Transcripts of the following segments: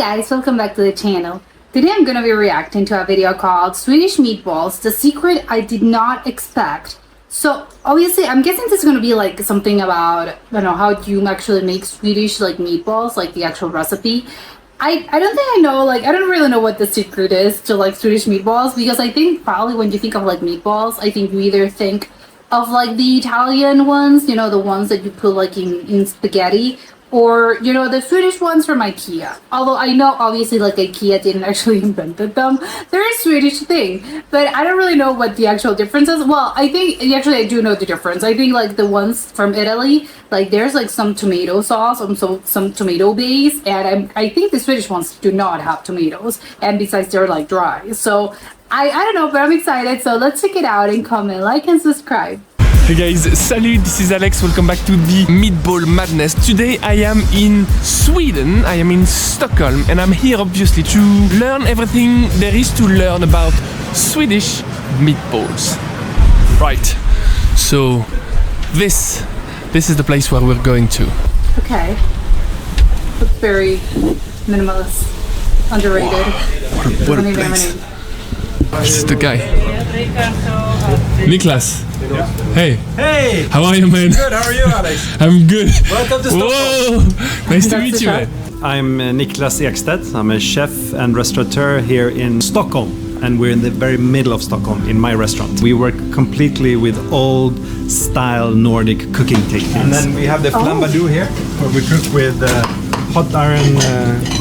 guys, welcome back to the channel. Today I'm gonna be reacting to a video called Swedish Meatballs, the secret I did not expect. So obviously I'm guessing this is gonna be like something about, I don't know, how you actually make Swedish like meatballs, like the actual recipe. I don't think I know, like I don't really know what the secret is to like Swedish meatballs, because I think probably when you think of like meatballs, I think you either think of like the Italian ones, you know, the ones that you put like in spaghetti, or, you know, the Swedish ones from IKEA. Although I know obviously like IKEA didn't actually invented them. They're a Swedish thing, but I don't really know what the actual difference is. Well, I think, actually I do know the difference. I think like the ones from Italy, like there's like some tomato sauce, some tomato base, and I think the Swedish ones do not have tomatoes, and besides they're like dry. So I don't know, but I'm excited. So let's check it out and comment, like, and subscribe. Hey guys, salut, this is Alex, welcome back to the Meatball Madness. Today I am in Sweden, I am in Stockholm, and I'm here obviously to learn everything there is to learn about Swedish meatballs. Right, so this is the place where we're going to. Okay. Looks very minimalist, underrated. What a place. This is the guy. Niklas. Yeah. Hey. Hey! How are you, man? Good, how are you, Alex? I'm good. Welcome to Stockholm. Whoa! Nice to meet you, man. I'm Niklas Ekstedt. I'm a chef and restaurateur here in Stockholm. And we're in the very middle of Stockholm in my restaurant. We work completely with old style Nordic cooking techniques. And then we have the flambadou here, where we cook with hot iron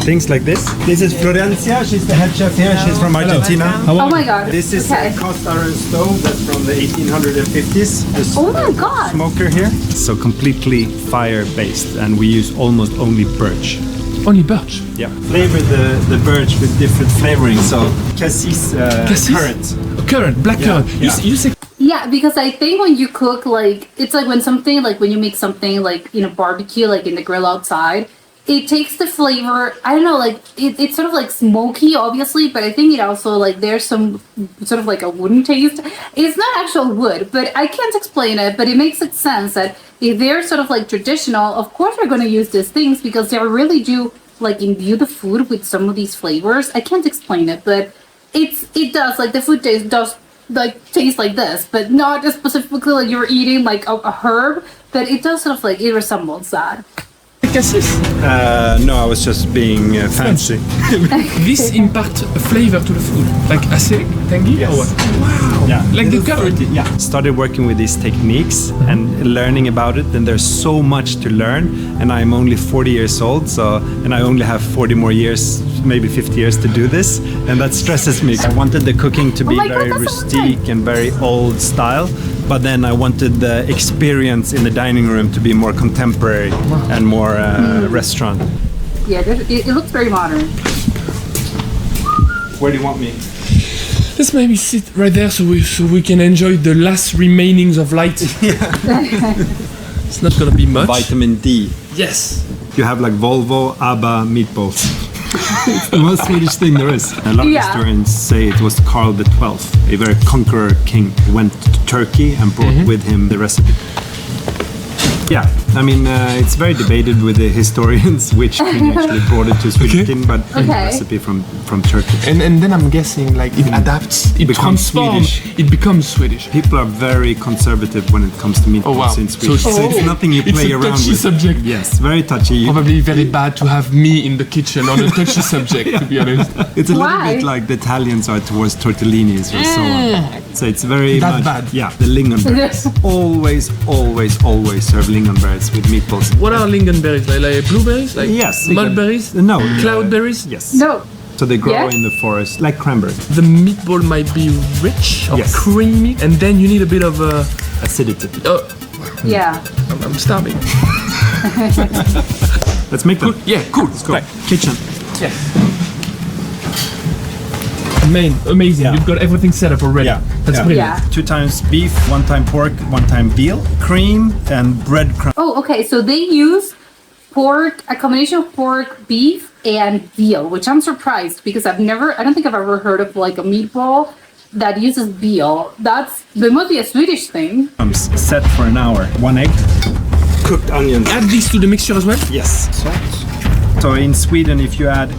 things like this. This is Florencia, she's the head chef here, she's from Argentina. Oh my god. This is okay. a cast iron stove that's from the 1850s. This Oh my god. smoker here. So completely fire based, and we use almost only birch. Only birch? Yeah. Flavor the birch with different flavorings. So cassis, currant. Currant, black currant. Yeah. You say Yeah, because I think when you cook, like, it's like when something, like when you make something like in a barbecue, like in the grill outside, it takes the flavor, I don't know, like it's sort of like smoky obviously, but I think it also like there's some sort of like a wooden taste. It's not actual wood, but I can't explain it, but it makes sense that if they're sort of like traditional, of course we're going to use these things because they really do like imbue the food with some of these flavors. I can't explain it, but it does, like the food does like taste like this, but not specifically like you're eating like a herb, but it does sort of like, it resembles that. No, I was just being fancy. this impart a flavor to the food, like acidic, tangy, Yes. or what? Wow! Yeah. Like the currant. Yeah. Started working with these techniques and learning about it, and there's so much to learn. And I'm only 40 years old, and I only have 40 more years, maybe 50 years to do this, and that stresses me. I wanted the cooking to be very rustic and very old style, but then I wanted the experience in the dining room to be more contemporary and more restaurant. Yeah, it looks very modern. Where do you want me? Let's maybe sit right there so we can enjoy the last remainings of light. It's not gonna be much. Vitamin D. Yes. You have like Volvo, ABBA, meatballs. It's the most Swedish thing there is. A lot of historians say it was Karl XII, a very conqueror king, who went to Turkey and brought with him the recipe. Yeah, I mean, it's very debated with the historians which king actually brought it to Sweden, but the recipe from Turkey. And then I'm guessing like it adapts, it becomes transforms, Swedish. it becomes Swedish. People are very conservative when it comes to meatballs in Sweden. So it's nothing you play around with. It's a touchy subject. Yes, very touchy. Probably very bad to have me in the kitchen on a touchy subject, to be honest. It's a little bit like the Italians are towards tortellinis or so on. So it's very that much bad. Yeah, the lingonberries. always serve lingonberries with meatballs. What are lingonberries? Like blueberries? Like mulberries? No. Cloudberries? Yes. No. So they grow in the forest like cranberries. The meatball might be rich or creamy, and then you need a bit of acidity. Yeah. I'm starving. Let's make them. Cool. Yeah, cool. Let's go. Right. Kitchen. Yes. Man, amazing. You've got everything set up already. Yeah. That's brilliant. Yeah. 2 times beef, 1 time pork, 1 time veal, cream, and breadcrumbs. Oh, okay. So they use pork, a combination of pork, beef, and veal, which I'm surprised because I don't think I've ever heard of like a meatball that uses veal. There must be a Swedish thing. Set for an hour. 1 egg, cooked onions. Add this to the mixture as well? Yes. Salt. So in Sweden, if you add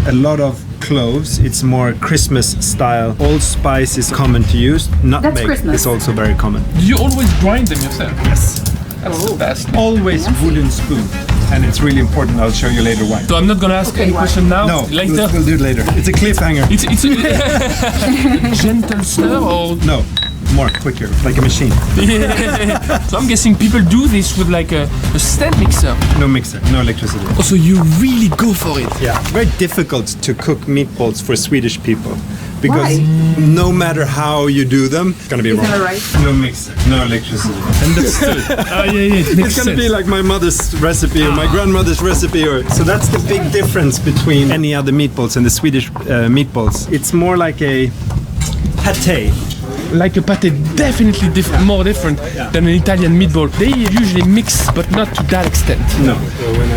a lot of cloves. It's more Christmas style. Allspice is common to use. Nutmeg Christmas. is also very common. Do you always grind them yourself? Yes. That's the best. Always wooden spoon. And it's really important. I'll show you later why. So I'm not gonna ask any why? question now. No, Later. we'll do it later. It's a cliffhanger. It's a gentle stir or No, more quicker, like a machine. So I'm guessing people do this with like a stand mixer. No mixer, no electricity. Also, you really go for it. Yeah, very difficult to cook meatballs for Swedish people because Why? no matter how you do them, it's gonna be wrong. gonna right. No mixer, no electricity. Understood. It makes It's gonna be sense. like my mother's recipe or my grandmother's recipe, or so that's the big difference between any other meatballs and the Swedish meatballs. It's more like a pate. Like a pate, definitely more different than an Italian meatball. They usually mix, but not to that extent. No. So when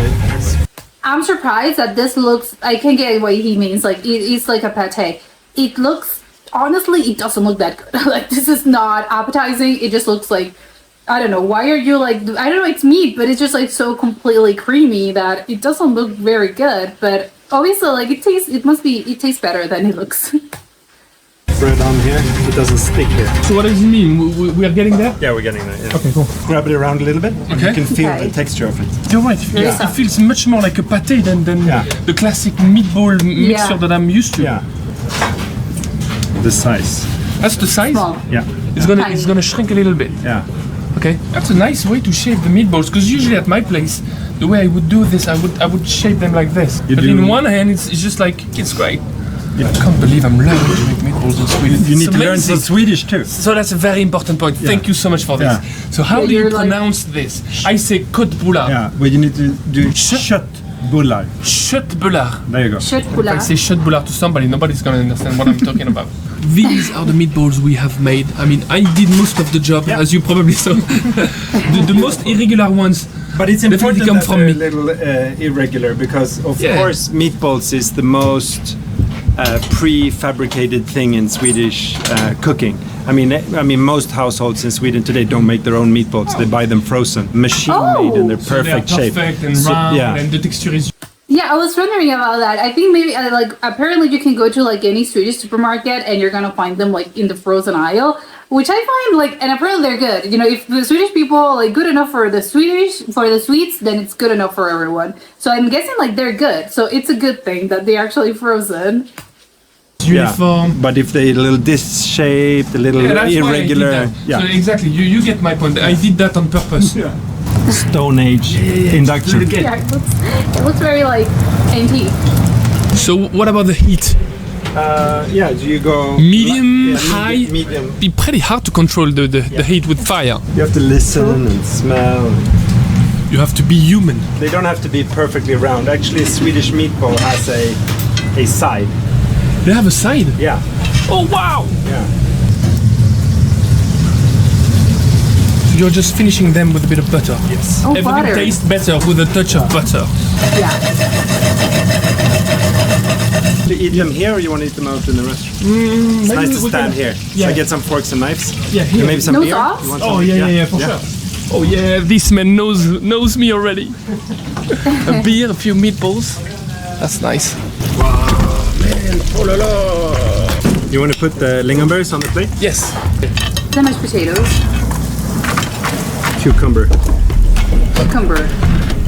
I'm surprised that this looks. I can get what he means. Like it's like a pate. It looks. Honestly, it doesn't look that good. Like this is not appetizing. It just looks like. I don't know. Why are you like? I don't know. It's meat, but it's just like so completely creamy that it doesn't look very good. But obviously, like it tastes. It must be. It tastes better than it looks. bread on here, it doesn't stick here. So what does it mean? We are getting there? Yeah, we're getting there. Yeah. Okay, cool. Grab it around a little bit. And Okay. you can feel Okay. the texture of it. You're right. Yeah. It feels much more like a pate than Yeah. the classic meatball mixture Yeah. that I'm used to. Yeah. The size. That's the size. Small. Yeah. Tiny. It's gonna shrink a little bit. Yeah. Okay. That's a nice way to shape the meatballs because usually at my place, the way I would do this, I would shape them like this. You but do- in one hand, it's just like it's great. Yeah. I can't believe I'm learning to make meatballs in Sweden. You need It's to learn amazing. some Swedish too. So that's a very important point. Thank you so much for this. Yeah. So how Yeah, do you you're like- pronounce this? I say köttbullar. Yeah, but you need to do köttbullar. Köttbullar. There you go. Shit, If I say köttbullar to somebody, nobody's gonna understand what I'm talking about. These are the meatballs we have made. I mean, I did most of the job, Yeah. as you probably saw. the most irregular ones. But it's Definitely important come that from they're me. a little irregular because, of Yeah. course, meatballs is the most prefabricated thing in Swedish cooking. I mean, most households in Sweden today don't make their own meatballs. They buy them frozen, machine made in their So they are perfect shape. perfect and So- round, yeah. and the texture is. Yeah, I was wondering about that. I think maybe like apparently you can go to like any Swedish supermarket and you're gonna find them like in the frozen aisle, which I find like, and apparently they're good. You know, if the Swedish people are like good enough for the sweets, then it's good enough for everyone. So I'm guessing like they're good. So it's a good thing that they're actually frozen. Uniform. But if they're a little disshaped, a little Yeah, that's irregular, why I did that. yeah. So exactly, you get my point. I did that on purpose. Stone Age induction. Yeah, it looks very like antique. So what about the heat? Yeah, do you go Medium, Yeah, high? Medium. Be pretty hard to control the heat with fire. You have to listen and smell. You have to be human. They don't have to be perfectly round. Actually, Swedish meatball has a side. They have a side. Yeah, Oh wow! yeah. You're just finishing them with a bit of butter. Yes. Oh, Everything butter. tastes better with a touch of butter. Yeah. Do you eat them here or you want to eat them out in the restaurant? It's nice to stand here. Yeah. So I get some forks and knives. Yeah, here. And maybe some No beer. sauce? You want Oh some? yeah, for sure. Oh yeah, this man knows me already. A beer, a few meatballs. That's nice. You want to put the lingonberries on the plate? Yes. The mashed potatoes, Cucumber. cucumber.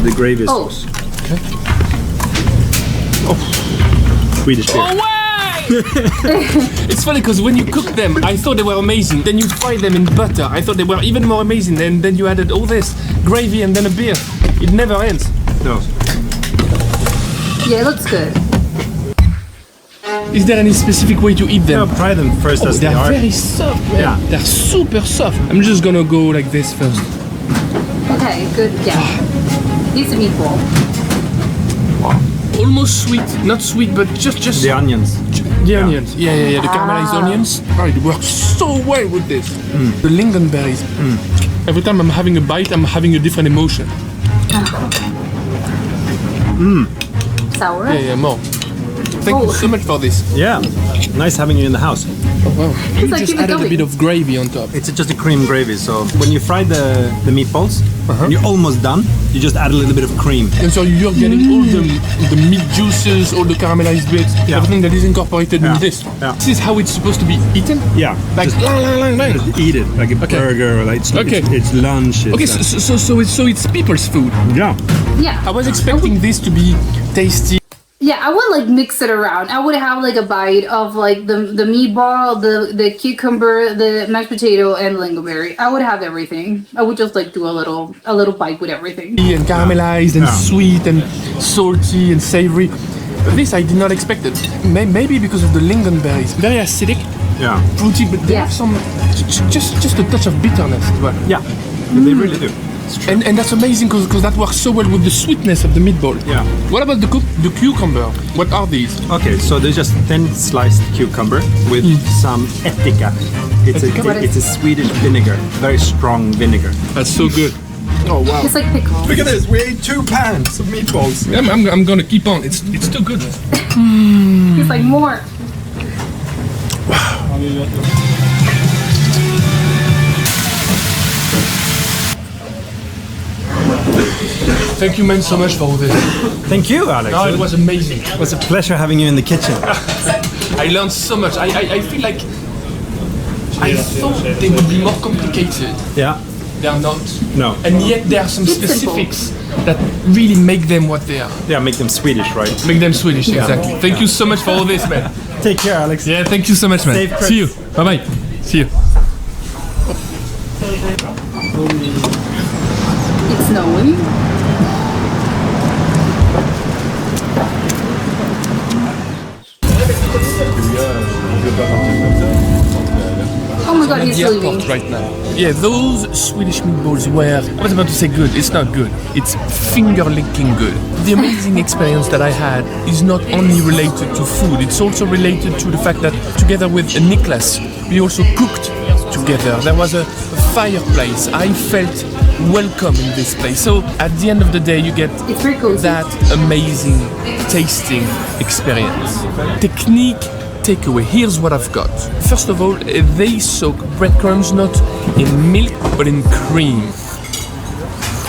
The gravy Oh. sauce. Swedish beer. Oh way! It's funny because when you cook them, I thought they were amazing. Then you fry them in butter. I thought they were even more amazing. And then you added all this gravy and then a beer. It never ends. No. Yeah, it looks good. Is there any specific way to eat No, them? try them first as they They're are. very soft. Man. Yeah. They're super soft. I'm just gonna go like this first. Okay, good. Yeah. It's a meatball. Almost sweet, not sweet, but just The onions. the onions. Yeah. The caramelized onions. Oh, it works so well with this. The lingonberries. Every time I'm having a bite, I'm having a different emotion. Sour. Yeah, more. Thank you so much for this. Yeah. Nice having you in the house. Oh, wow. You like just keep it added a going. bit of gravy on top. It's just a cream gravy. So when you fry the meatballs, and you're almost done, You just add a little bit of cream. And so you're getting all the meat juices, all the caramelized bits, Yeah. everything that is incorporated Yeah. in this. Yeah. This is how it's supposed to be eaten? Yeah. Like, just, lang, lang, lang, lang. just eat it like a burger, or like Okay. it's lunch. Okay, so it's people's food. yeah. Yeah. I was expecting this to be tasty. Yeah, I would like mix it around. I would have like a bite of like the meatball, the cucumber, the mashed potato, and lingonberry. I would have everything. I would just like do a little bite with everything. And caramelized and Yeah. sweet and salty and savory. This I did not expect it. Maybe because of the lingonberries. Very acidic, Yeah. fruity, but they Yeah. have some just a touch of bitterness as well. Yeah. They really do. And that's amazing because that works so well with the sweetness of the meatball. Yeah. What about the cucumber? What are these? Okay, so there's just thin sliced cucumber with some etika. It's a Swedish vinegar, very strong vinegar. That's so good. Oh wow! It's like pickles. Look at this, we ate 2 pans of meatballs. I'm gonna keep on. It's too good. It's like more. Thank you, man, so much for all this. Thank you, Alex. No, it was amazing. It was a pleasure having you in the kitchen. I learned so much. I feel like I thought they would be more complicated. Yeah. They are not. No. And yet there are some It's simple. specifics that really make them what they are. Yeah, make them Swedish, right? Make them Swedish, exactly. Thank you so much for all this, man. Take care, Alex. Yeah, thank you so much, man. Safe See you. Bye bye. See you. It's snowing. Oh my god, At he's the leaving. airport right now. Yeah, those Swedish meatballs were, I was about to say good, it's not good. It's finger-licking good. The amazing experience that I had is not only related to food, it's also related to the fact that together with Niklas, we also cooked together. There was a fireplace. I felt welcome in this place. So at the end of the day, you get It's very cozy. that amazing tasting experience. Technique takeaway. Here's what I've got. First of all, they soak breadcrumbs not in milk but in cream.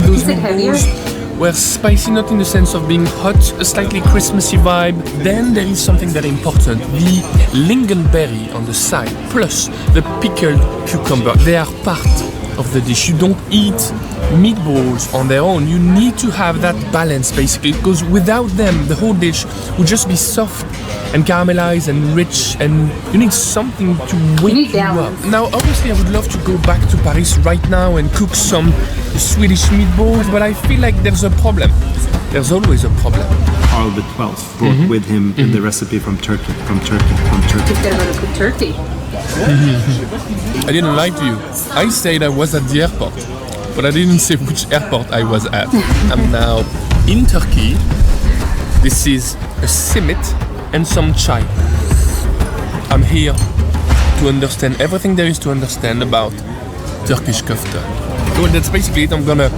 Those Is it heavier? meatballs were spicy, not in the sense of being hot, a slightly Christmassy vibe. Then there is something very important: the lingonberry on the side, plus the pickled cucumber. They are part of the dish. You don't eat meatballs on their own. You need to have that balance, basically, because without them, the whole dish would just be soft and caramelized and rich, and you need something to wake need you up. balance. Now, obviously, I would love to go back to Paris right now and cook some Swedish meatballs, but I feel like there's a problem. There's always a problem. Carl XII brought with him the recipe from Turkey. He's gonna go to cook turkey. I didn't lie to you. I said I was at the airport, but I didn't say which airport I was at. I'm now in Turkey. This is a simit and some chai. I'm here to understand everything there is to understand about Turkish kofta. Well, that's basically it. I'm gonna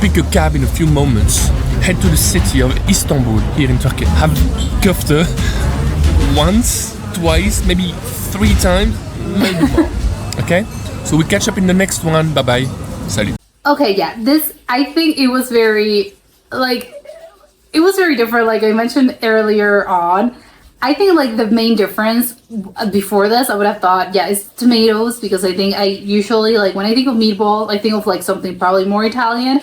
pick a cab in a few moments, head to the city of Istanbul here in Turkey, have kofta once, twice, maybe 3 times, maybe more. Okay? So we catch up in the next one. Bye bye. Salut. Okay, yeah, this, I think it was very, like, it was very different. Like I mentioned earlier on, I think like the main difference before this, I would have thought, yeah, it's tomatoes, because I think I usually, like, when I think of meatball, I think of like something probably more Italian,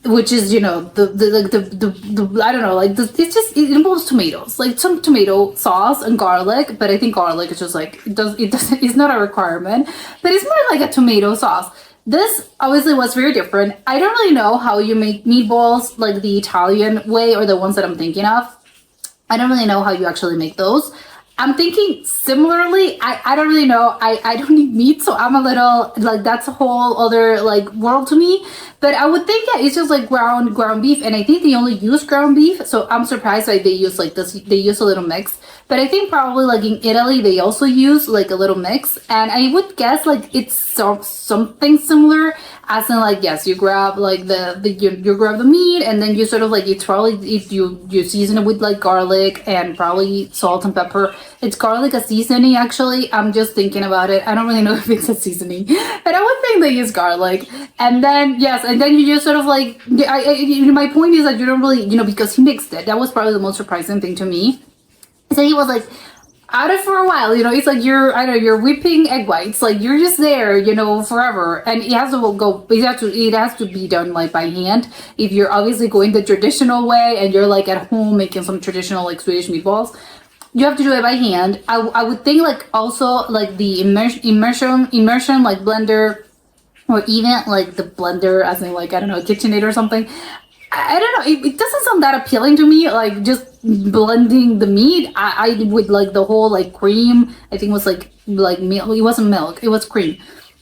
which is, you know, the I don't know, like, it involves tomatoes, like some tomato sauce and garlic, but I think garlic is just like, it's not a requirement, but it's more like a tomato sauce. This obviously was very different. I don't really know how you make meatballs like the Italian way or the ones that I'm thinking of. I don't really know how you actually make those. I'm thinking similarly. I don't really know. I don't eat meat, so I'm a little like, that's a whole other like world to me. But I would think, yeah, it's just like ground beef, and I think they only use ground beef. So I'm surprised that they use like this. They use a little mix. But I think probably like in Italy they also use like a little mix, and I would guess like it's something similar. As in, like, yes, you grab like you grab the meat, and then you sort of like, it's probably, if you season it with like garlic and probably salt and pepper, It's garlic a seasoning, actually. I'm just thinking about it. I don't really know if it's a seasoning. But I would think they use garlic. And then, yes, and then you just sort of like, my point is that you don't really, because he mixed it. That was probably the most surprising thing to me. So he was like, out of for a while, it's like you're whipping egg whites, like you're just there, forever, and it has to be done like by hand. If you're obviously going the traditional way and you're like at home making some traditional like Swedish meatballs, you have to do it by hand. I would think like also like the immersion like blender, or even like the blender as in like, I don't know, KitchenAid or something. I don't know, it doesn't sound that appealing to me, like just blending the meat. I would like the whole like cream, I think it was like milk. It wasn't milk, it was cream,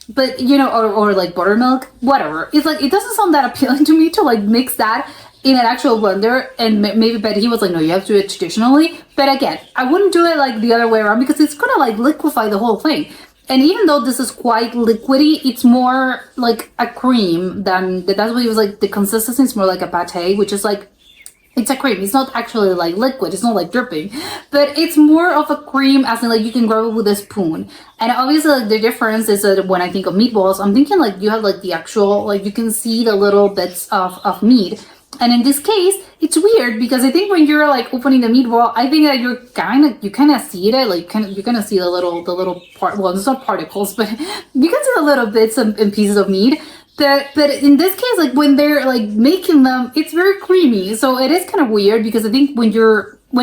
but or like buttermilk, whatever. It's like, it doesn't sound that appealing to me to like mix that in an actual blender. And maybe, but he was like, no, you have to do it traditionally. But again, I wouldn't do it like the other way around, because it's gonna like liquefy the whole thing. And even though this is quite liquidy, it's more like a cream than, that's what it was like, the consistency is more like a pate, which is like, it's a cream. It's not actually like liquid. It's not like dripping, but it's more of a cream, as in like you can grab it with a spoon. And obviously like the difference is that when I think of meatballs, I'm thinking like you have like the actual, like you can see the little bits of meat. And in this case, it's weird because I think when you're like opening the meatball, I think that you kind of see it, like you're gonna see the little part. Well, it's not particles, but you can see the little bits and pieces of meat. But in this case, like when they're like making them, it's very creamy. So it is kind of weird, because I think when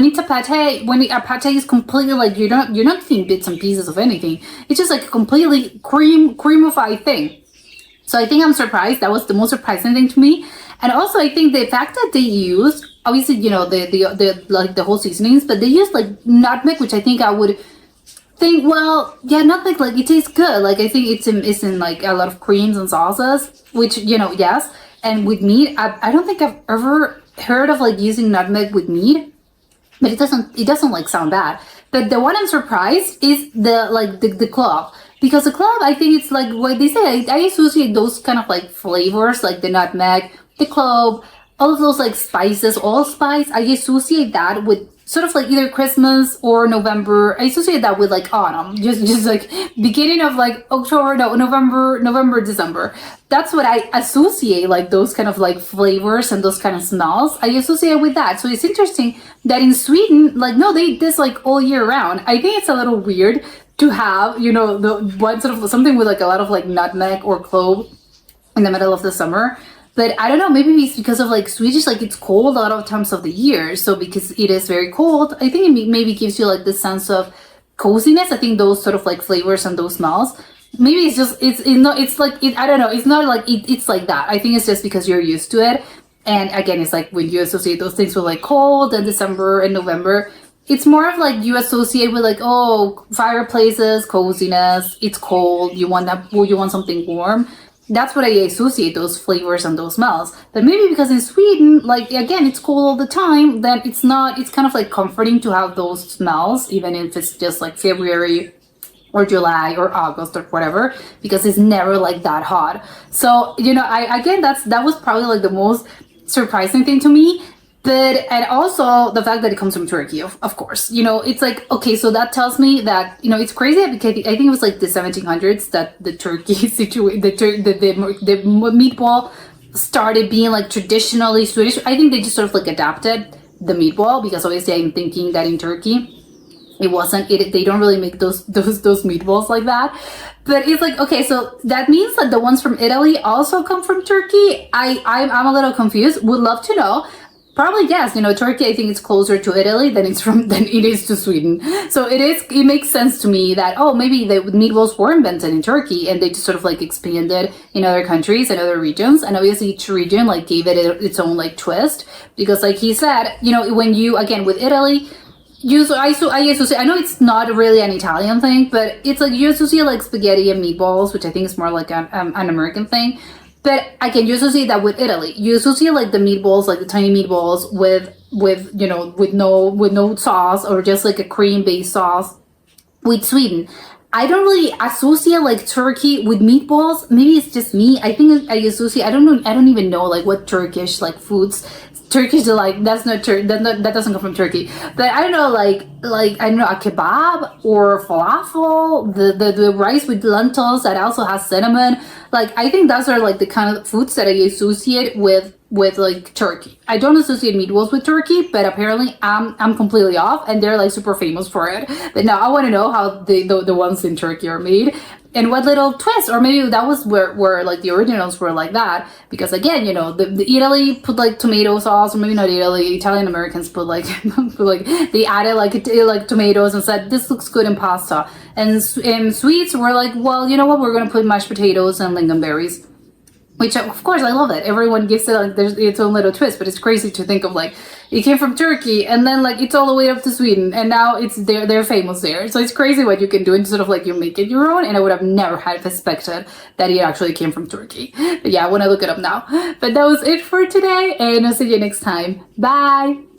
it's a pate, when a pate is completely like, you're not seeing bits and pieces of anything. It's just like a completely creamified thing. So I think I'm surprised. That was the most surprising thing to me. And also I think the fact that they used, obviously, the like the whole seasonings, but they used like nutmeg, which I think I would think, well, yeah, nutmeg, like it tastes good. Like I think it's in like a lot of creams and sauces, which, yes. And with meat, I don't think I've ever heard of like using nutmeg with meat, but it doesn't like sound bad. But the one I'm surprised is the clove. Because the clove, I think it's like what they say, I associate those kind of like flavors, like the nutmeg, the clove, all of those like spices, allspice, I associate that with sort of like either Christmas or November. I associate that with like autumn, just like beginning of like October, no, November, December. That's what I associate, like those kind of like flavors and those kind of smells. I associate with that. So it's interesting that in Sweden, like, no, they this like all year round. I think it's a little weird to have, the one sort of something with like a lot of like nutmeg or clove in the middle of the summer. But I don't know, maybe it's because of like Swedish, like it's cold a lot of times of the year. So because it is very cold, I think it maybe gives you like the sense of coziness. I think those sort of like flavors and those smells, maybe it's just, I don't know. It's not like, it's like that. I think it's just because you're used to it. And again, it's like when you associate those things with like cold and December and November, it's more of like you associate with like, oh, fireplaces, coziness, it's cold, you want something warm. That's what I associate those flavors and those smells. But maybe because in Sweden, like again, it's cold all the time, then it's kind of like comforting to have those smells, even if it's just like February or July or August or whatever, because it's never like that hot. So, that was probably like the most surprising thing to me. And also the fact that it comes from Turkey, of course, it's like, okay, so that tells me that, it's crazy, because I think it was like the 1700s that the turkey the meatball started being like traditionally Swedish. I think they just sort of like adapted the meatball, because obviously I'm thinking that in Turkey, they don't really make those meatballs like that. But it's like, okay, so that means that the ones from Italy also come from Turkey. I'm a little confused. Would love to know. Probably yes, Turkey, I think it's closer to Italy than it is to Sweden. So it makes sense to me that, oh, maybe the meatballs were invented in Turkey and they just sort of like expanded in other countries and other regions. And obviously each region like gave it its own like twist, because like he said, when you, again, with Italy, I associate, I know it's not really an Italian thing, but it's like you associate like spaghetti and meatballs, which I think is more like an American thing. But again, you associate that with Italy. You associate like the meatballs, like the tiny meatballs with no sauce, or just like a cream-based sauce with Sweden. I don't really associate like Turkey with meatballs. Maybe it's just me. I think I associate, I don't even know like what Turkish like foods Turkish delight. That's not that doesn't come from Turkey. But I don't know, like I don't know, a kebab or falafel, the rice with lentils that also has cinnamon. Like I think those are like the kind of foods that I associate with like Turkey. I don't associate meatballs with Turkey, but apparently I'm completely off, and they're like super famous for it. But now I want to know how the ones in Turkey are made, and what little twist, or maybe that was where like the originals were like that. Because again, you know, the Italy put like tomato sauce, or maybe not Italy, Italian Americans put like they added like tomatoes and said this looks good in pasta. And Swedes were like, well, you know what, we're gonna put mashed potatoes and lingonberries. Which of course I love it. Everyone gives it like there's its own little twist, but it's crazy to think of like it came from Turkey and then like it's all the way up to Sweden and now it's they're famous there. So it's crazy what you can do and sort of like you make it your own. And I would have never had suspected that it actually came from Turkey. But yeah, I want to look it up now. But that was it for today, and I'll see you next time. Bye.